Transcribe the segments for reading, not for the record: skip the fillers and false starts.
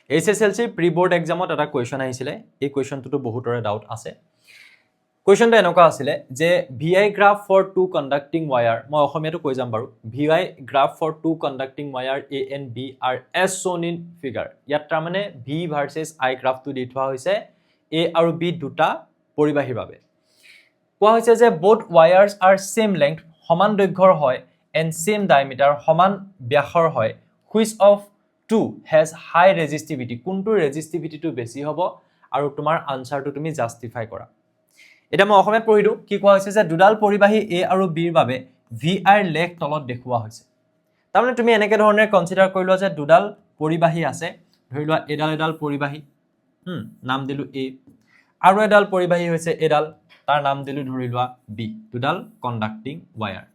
HSLC pre board এক্সামত এটা question আহিছিলে এই কুৱেশ্যনটো বহুতৰে ডাউট আছে কুৱেশ্যনটো এনেকুৱা আছিলে যে VI graph for two conducting wire মই অসমীয়াটো কৈ যাম বাৰু VI graph for two conducting wire A and B are as shown in figure ইয়াত তাৰ মানে V ভাৰ্সেছ I গ্ৰাফটো দি থোৱা হৈছে A আৰু B দুটা পৰিবাহীৰ বাবে কোৱা হৈছে যে both wires are same length সমান দৈৰ্ঘ্যৰ হয় and same diameter সমান ব্যাসৰ হয় which of two has high resistivity কোনটো ৰেজিষ্টিভিটিটো বেছি হ'ব আৰু তোমাৰ আনসাৰটো তুমি জাস্টিফাই কৰা এটা মই অসমীয়াত পঢ়ি দিও কি কোৱা হৈছে যে দুডাল পৰিবাহী A আৰু B ৰ বাবে VI লেখ তলত দেখুওৱা হৈছে তাৰমানে তুমি এনেকে ধৰণে কনসিডাৰ কৰি লোৱা যে দুডাল পৰিবাহী আছে ধৰি লোৱা এডাল পৰিবাহী নাম দিলু A আৰু এডাল পৰিবাহী হৈছে এডাল তাৰ নাম দিলু ধৰি লোৱা B দুডাল কণ্ডাক্টিং ৱায়াৰ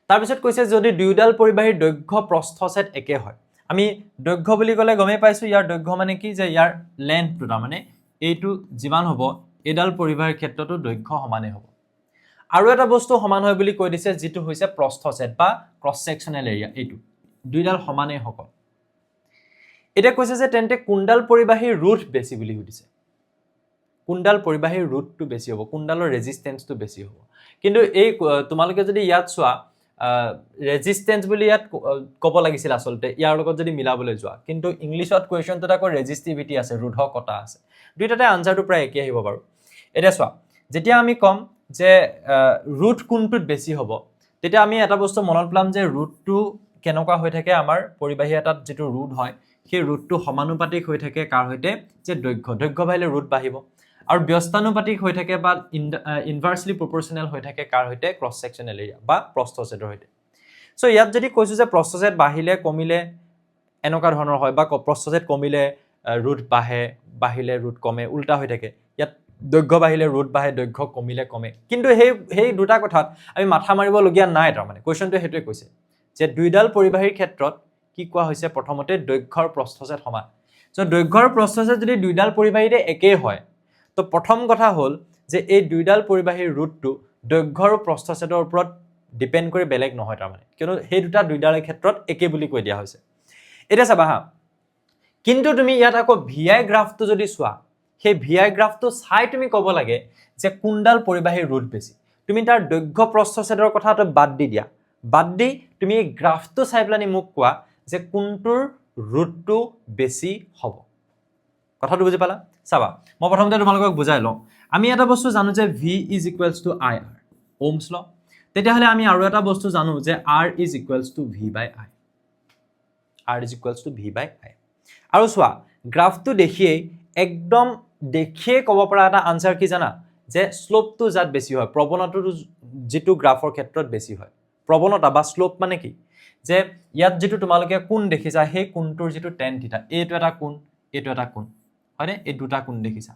তাৰ পিছত কৈছে যদি দুইডাল পৰিবাহীৰ দৈৰ্ঘ্য প্ৰস্থছেদ একে হয় আমি দৈৰ্ঘ্য বুলি ক'লে গমে পাইছো ইয়াৰ দৈৰ্ঘ্য মানে কি যে ইয়াৰ লেন্থটো তাৰ মানে এইটো যিমান হ'ব এডাল পৰিবাহীৰ ক্ষেত্ৰটো দৈৰ্ঘ্য সমানে হ'ব আৰু এটা বস্তু সমান হয় বুলি কৈ দিছে যেটো হৈছে প্ৰস্থছেদ বা ক্ৰছ সেকশনাল এৰিয়া এইটো দুইডাল সমানে হ'ব এটা কৈছে যে তেন্তে কোনডাল পৰিবাহীৰ ৰুট বেছি বুলি সুধিছে কোনডাল পৰিবাহীৰ ৰুটটো বেছি হ'ব কোনডালৰ ৰেজিস্ট্যান্সটো বেছি হ'ব কিন্তু এই তোমালোকে যদি ইয়াত চোৱা ৰেজিস্ট্যান্স বুলি ইয়াত ক'ব লাগিছিল আসলতে ইয়াৰ লগত যদি মিলাবলৈ যোৱা কিন্তু ইংলিশত কোৱেশ্চনটো আকৌ ৰেজিস্টিভিটি আছে ৰুধকতা আছে দুইটাতে আনসাৰটো প্ৰায় একেই হ'ব বাৰু এটা চোৱা যেতিয়া আমি কম যে ৰুট কোনটোত বেছি হ'ব তেতিয়া আমি এটা বস্তু মনত পেলাম যে ৰুটটো কেনেকুৱা হৈ থাকে আমাৰ পৰিবাহী এটাত যেটো ৰুট হয় সেই ৰুটটো সমানুপাতিক হৈ থাকে কাৰ হৈতে যে দৈৰ্ঘ্য বাঢ়িলে ৰুট বাঢ়িব আৰু ব্যস্তানুপাতিক হৈ থাকে বা ইনভাৰ্সলি প্ৰপৰ্শনাল হৈ থাকে কাৰ হৈতে ক্ৰছ সেকশনাল এৰিয়া বা প্ৰস্থছেদৰ হৈতে সো ইয়াত যদি কৈছো যে প্ৰস্থছেদ বাঢ়িলে কমিলে এনেকুৱা ধৰণৰ হয় বা প্ৰস্থছেদ কমিলে ৰুট বাঢ়িলে ৰুট কমে উল্টা হৈ থাকে ইয়াত দৈৰ্ঘ্য বাঢ়িলে ৰুট বাঢ়ে দৈৰ্ঘ্য কমিলে কমে কিন্তু সেই দুটা কথাত আমি মাথা মাৰিব লগিয়া নাই তাৰ মানে কোৱেশ্চনটো হেতুৱে কৈছে যে দুইডাল পৰিবাহীৰ ক্ষেত্ৰত কি কোৱা হৈছে প্ৰথমতে দৈৰ্ঘ্যৰ প্ৰস্থছেদ সমান সো দৈৰ্ঘ্যৰ প্ৰস্থছেদ যদি দুইডাল পৰিবাহীৰে একেই হয় তো প্ৰথম কথা হল যে এই দুইডাল পৰিবাহীৰ ৰুটটো দৈৰ্ঘ্য আৰু প্ৰস্থছেদৰ ওপৰত ডিপেন্ড কৰি বেলেগ নহয় তাৰ মানে কিয়নো সেই দুটা দুইডালৰ ক্ষেত্ৰত একে বুলি কৈ দিয়া হৈছে এটা চাবা হা কিন্তু তুমি ইয়াত আকৌ VI গ্ৰাফটো যদি চোৱা সেই VI গ্ৰাফটো চাই তুমি ক'ব লাগে যে কোনডাল পৰিবাহীৰ ৰুট বেছি তুমি তাৰ দৈৰ্ঘ্য প্ৰস্থছেদৰ কথাটো বাদ দিয়া বাদ দি তুমি এই গ্ৰাফটো চাই পেলানি মোক কোৱা যে কোনটোৰ ৰুটটো বেছি হ'ব কথাটো বুজি পালা চাবা মই প্ৰথমতে তোমালোকক বুজাই লওঁ আমি এটা বস্তু জানো যে V is equals to IR ওহমছ ল তেতিয়া হলে আমি আৰু এটা বস্তু জানো যে R is equals to V by I R is equals to V by I আৰু চোৱা গ্ৰাফটো দেখিয়ে একদম দেখিয়ে ক'ব পৰা এটা আনসাৰ কি জানা যে স্লোপটো যাত বেছি হয় প্ৰৱণতাটো যেটো গ্ৰাফৰ ক্ষেত্ৰত বেছি হয় প্ৰৱণতা বা স্লোপ মানে কি যে ইয়াত যেটো তোমালোকে কোণ দেখিছা সেই কোণটোৰ যেটো tan থিটা এইটো এটা কোণ হয়নে এই দুটা কোণ দেখিছা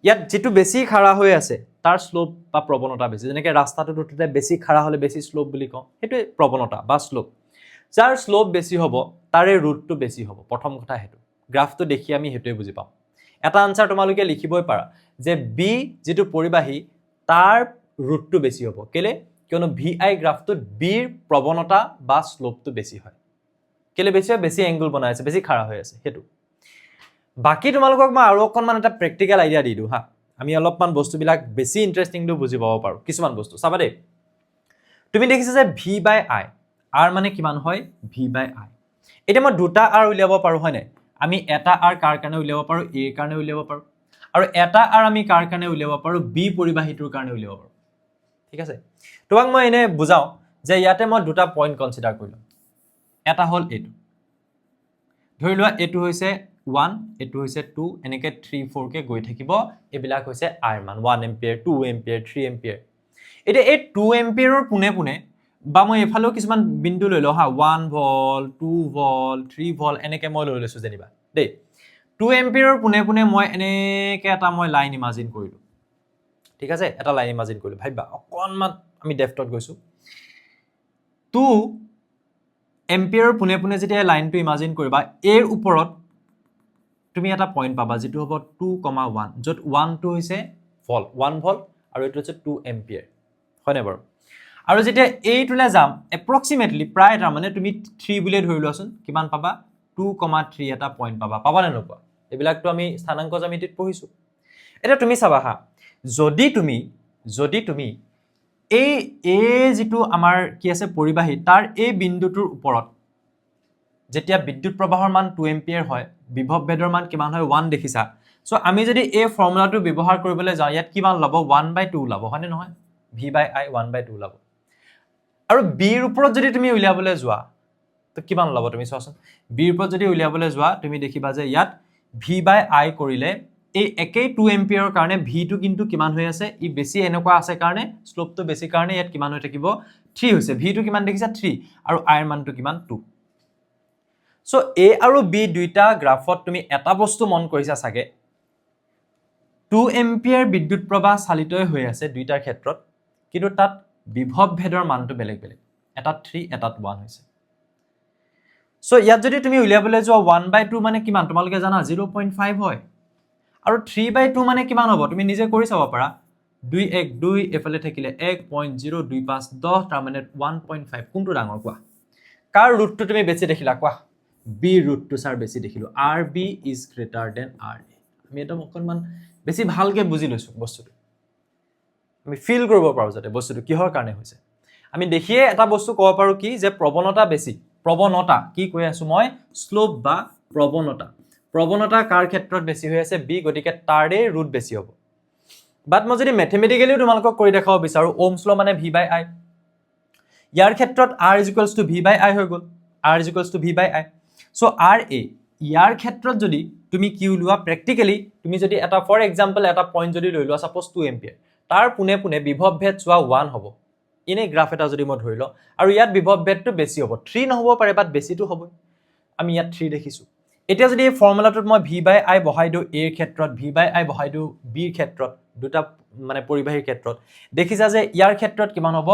ইয়াত যেটো বেছি খাৰা হৈ আছে তাৰ স্লোপ বা প্ৰৱণতা বেছি যেনেকৈ ৰাস্তাটো দুটতে বেছি খাৰা হলে বেছি স্লোপ বুলি কওঁ হেতু প্ৰৱণতা বা স্লোপ যাৰ স্লোপ বেছি হ'ব তাৰে ৰুটটো বেছি হ'ব প্ৰথম কথা হেতু গ্ৰাফটো দেখি আমি হেতুৱে বুজি পাম এটা আনসাৰ তোমালোকে লিখিবই পাৰা যে B যেটো পৰিবাহী তাৰ ৰুটটো বেছি হ'ব কেলে কিয়নো VI গ্ৰাফটো B ৰ প্ৰৱণতা বা স্লোপটো বেছি হয় কেলে বেছি এংগল বনাই আছে বেছি খাৰা হৈ আছে হেতু বাকি তোমালোকক মই আৰু অকনমান এটা প্ৰেক্টিক্যাল আইডিয়া দি দিও হা আমি অলপমান বস্তুবিলাক বেছি ইন্টাৰেষ্টিং দু বুজি পাব পাৰো কিছুমান বস্তু চাবা দে তুমি দেখিছা যে V by I R মানে কিমান হয় V by I এটা মই দুটা R উলিয়াব পাৰো হয় নাই আমি এটা R কাৰ কাৰণে উলিয়াব পাৰো A কাৰণে উলিয়াব পাৰো আৰু এটা R আমি কাৰ কাৰণে উলিয়াব পাৰো B পৰিবাহীটোৰ কাৰণে উলিয়াব পাৰো ঠিক আছে তোমাক মই এনে বুজাও যে ইয়াতে মই দুটা পইণ্ট কনসিডাৰ কৰিলো এটা হল এইটো ধৰি লোৱা এইটো হৈছে 1 এটো হৈছে 2 এনেকে 3 4 কে গৈ থাকিব এবিলাক হৈছে R মান 1 এম্পিয়াৰ 2 এম্পিয়াৰ 3 এম্পিয়াৰ এটা এই 2 এম্পিয়াৰৰ পুনে বা মই এফালেও কিছুমান বিন্দু লৈ লও হা 1 ভোল্ট 2 ভোল্ট 3 ভোল্ট এনেকে মই লৈ লৈছো যেনিবা দেই 2 এম্পিয়াৰৰ পুনে মই এনেকে এটা মই লাইন ইমাজিন কৰিলো ঠিক আছে এটা লাইন ইমাজিন কৰিলো ভাইবা অকনমান আমি ডেফটত গৈছো 2 এম্পিয়াৰৰ পুনে যেতিয়া লাইনটো ইমাজিন কৰিবা এৰ ওপৰত তুমি এটা পইণ্ট পাবা যেটো হ'ব 2,1 যত 1 টো হৈছে ভোল্ট 1 ভোল্ট আৰু এটো হৈছে 2 এম্পিয়াৰ হয়নে বাৰু আৰু যেতিয়া এইটোলে যাম এপ্ৰক্সিমেটলি প্ৰায় তাৰ মানে তুমি 3 বুলে ধৰি লোৱাচোন কিমান পাবা 2,3 এটা পইণ্ট পাবা পাবা নে নোপোৱা এইবিলাকতো আমি স্থানাংক জ্যামিতিত পঢ়িছো এটা তুমি চাবা হা যদি তুমি এই যেটো আমাৰ কি আছে পৰিবাহী তাৰ এই বিন্দুটোৰ ওপৰত যেতিয়া বিদ্যুৎ প্ৰবাহৰ মান 2 এম্পিয়াৰ হয় বিভৱ ভেদৰ মান কিমান হয় 1 দেখিছা সো আমি যদি এই ফৰ্মুলাটো ব্যৱহাৰ কৰিবলৈ যাওঁ ইয়াত কিমান লব 1/2 লব হয়নে নহয় v/i 1/2 লব আৰু b ৰ ওপৰত যদি তুমি উলিয়াবলৈ যোৱা তো কিমান লব তুমি চোৱাচোন b ৰ ওপৰত যদি উলিয়াবলৈ যোৱা তুমি দেখিবা যে ইয়াত v/i কৰিলে এই একেই 2 এম্পিয়াৰৰ কাৰণে v টো কিন্তু কিমান হৈ আছে ই বেছি এনেকুৱা আছে কাৰণে স্লোপটো বেছি কাৰণে ইয়াত কিমান হৈ থাকিব 3 হৈছে v টো কিমান দেখিছা 3 আৰু i ৰ মানটো কিমান 2 সো a আৰু b দুইটা গ্ৰাফত তুমি এটা বস্তু মন কৰিছা সাগে 2 এম্পিয়াৰ বিদ্যুৎ প্ৰবাহ চালিত হৈ আছে দুইটাৰ ক্ষেত্ৰত কিন্তু তাত বিভৱ ভেদৰ মানটো বেলেগ বেলেগ এটা 3 এটা 1 হৈছে সো ইয়াত যদি তুমি উলিয়াবলৈ যোৱা 1/2 মানে কিমান তোমালোকে জানা 0.5 হয় আৰু 3/2 মানে কিমান হ'ব তুমি নিজে কৰি চাব পাৰা 2 1 2 এফালে থাকিলে 1.025 10 তাৰ মানে 1.5 কোনটো ডাঙৰ কোৱা কাৰ ৰুটটো তুমি বেছি দেখিলা কোৱা b ৰুটটো সাৰ বেছি দেখিলো rb is greater than ra আমি এটা অকনমান বেছি ভালকে বুজি লৈছো বস্তুটো আমি ফিল কৰিব পাৰো যাতে বস্তুটো কিহৰ কাৰণে হৈছে আমি দেখিয়ে এটা বস্তু ক'ব পাৰো কি যে প্ৰৱণতা বেছি প্ৰৱণতা কি কৈ আছো মই স্লোপ বা প্ৰৱণতা কাৰ ক্ষেত্ৰত বেছি হৈ আছে b গতিকে তাৰে ৰুট বেছি হ'ব বাট মই যদি ম্যাথমেটিক্যালি তোমালোকক কৰি দেখাব বিচাৰো ওহমছ ল মানে v/i ইয়াৰ ক্ষেত্ৰত r v/i হৈ গল r v/i সো ra ইয়াৰ ক্ষেত্ৰত যদি তুমি কি উলোৱা প্ৰ্যাকটিক্যালি তুমি যদি এটা ফৰ এক্সাম্পল এটা পইণ্ট যদি লৈ লোৱা সাপোজ 2 এম্পিয়াৰ তাৰ পুনে পুনে বিভৱ ভেদ চোৱা 1 হ'ব ইনে গ্ৰাফ এটা যদি মই ধৰি ল আৰু ইয়াত বিভৱ ভেদটো বেছি হ'ব 3 নহব পাৰে বাট বেছিটো হ'ব আমি ইয়াত 3 দেখিছো এতিয়া যদি এই ফৰ্মুলাটোত মই v/i বহাই দিও a ৰ ক্ষেত্ৰত v/i বহাই দিও b ৰ ক্ষেত্ৰত দুটা মানে পৰিবাহীৰ ক্ষেত্ৰত দেখিছা যে ইয়াৰ ক্ষেত্ৰত কিমান হ'ব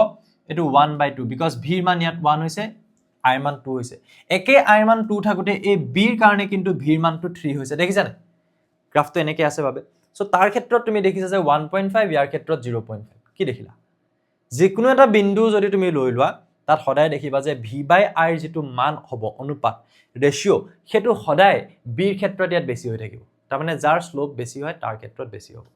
এটো 1/2 বিকজ v ৰ মান ইয়াত 1 হৈছে i ৰ মান 2 হৈছে একে i ৰ মান 2 থাকোতে এই b ৰ কাৰণে কিন্তু v ৰ মানটো 3 হৈছে দেখিছা নে গ্ৰাফটো এনেকে আছে বাবে সো তাৰ ক্ষেত্ৰত তুমি দেখিছা যে 1.5 ইয়াৰ ক্ষেত্ৰত 0.5 কি দেখিলা যিকোনো এটা বিন্দু যদি তুমি লৈ লোৱা তাত সদায় দেখিবা যে v/i ৰ যেটো মান হ'ব অনুপাত ৰেশিও হেতু সদায় b ৰ ক্ষেত্ৰত ইয়াত বেছি হৈ থাকিব তাৰ মানে যাৰ স্লোপ বেছি হয় তাৰ ক্ষেত্ৰত বেছি হ'ব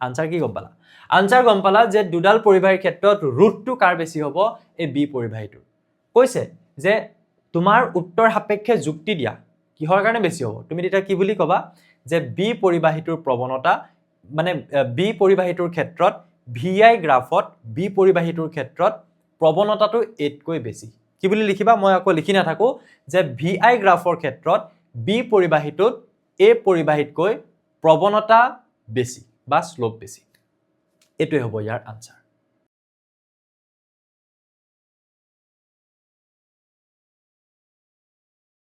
আনসাৰ কি গম পালা আনসাৰ গম পালা যে দুডাল পৰিবাহীৰ ক্ষেত্ৰত ৰুটটো কাৰ বেছি হ'ব এই b পৰিবাহীটো কৈছে যে তোমাৰ উত্তৰ সাপেক্ষে যুক্তি দিয়া কিহৰ কাৰণে বেছি হ'ব তুমি এটা কি বুলি কবা যে b পৰিবাহীটোৰ প্ৰৱণতা মানে b পৰিবাহীটোৰ ক্ষেত্ৰত vi গ্ৰাফত b পৰিবাহীটোৰ ক্ষেত্ৰত প্ৰৱণতাটো 8 কৈ বেছি কি বুলি লিখিবা মই আকৌ লিখি না থাকো যে vi গ্ৰাফৰ ক্ষেত্ৰত b পৰিবাহীটোত a পৰিবাহীতকৈ প্ৰৱণতা বেছি বা স্লোপ বেছি এটোই হ'ব ইয়াৰ আনসাৰ